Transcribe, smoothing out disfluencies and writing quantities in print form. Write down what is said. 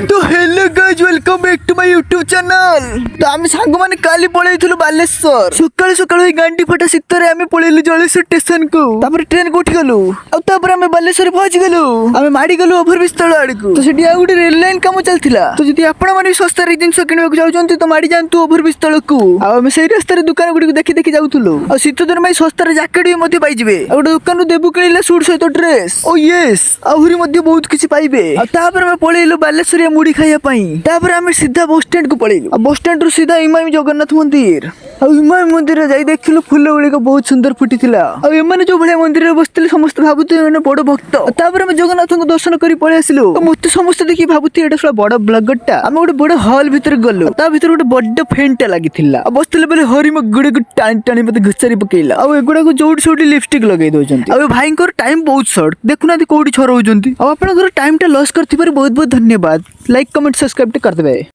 तो hello guys welcome back to my YouTube channel. तो आम सांग माने काली पळेइथिलु बालेश्वर सकाळ सकाळ गांडी फटा शीतरे आम पळेइलु जलेश्वर स्टेशन को तापर ट्रेन को उठी गलु आ तापर आम बालेश्वर पहुंच गलु आम माडी गलु ओवरब्रिज तळ आडकू तो सेठी आ गुटे रेल लाइन काम चलथिला तो जदी आपण माने सस्ता रे जिंस किनबा जाउचंती तो माडी जानतु ओवरब्रिज तळ को आ आम सेही रास्ता रे दुकान गुडी देखि देखि जाउथुलु आ शीत दिन में सस्ता रे जैकेट भी मध्ये पाई जिवे आ गुटे दुकान देबु किनिले सूट सहित ड्रेस ओ यस आहुरी मध्ये बहुत किछि पाइबे आ तापर आम पळेइलु बालेश्वर मुड़ी खाइया पाई तापर आम सीधा बस स्टैंड को पळेइलु बस स्टैंड रु सीधा इमामी जगन्नाथ मंदिर आ इमामी मंदिर जाई देखिलु फूल गुड़िक बहुत सुंदर फुटीथिला आ एमाने जो भलिया मंदिर रे बसथिले समस्त भाबुते एने बड़ भक्त तापर हम जगन्नाथ को दर्शन करी पळे आसिलु मते समस्त देखि भाबुते एटा सला बड़ ब्लॉगरटा हम गोटे बड़ हॉल भीतर गलु ता भीतर गोटे बड़ फेंटा लागिथिला आ बसथिले बेले हरि म गुडे गुड टान टानी मते घुसरी पकेइला आ एगुडा को जोड सोडी लिपस्टिक लगाई दोचंती आ भाई को टाइम बहुत शॉर्ट देखुना कोडी छरौचंती आ आपन घर टाइम टा लॉस करथिबार बहुत बहुत धन्यवाद लाइक कमेंट सब्सक्राइब कर देबे।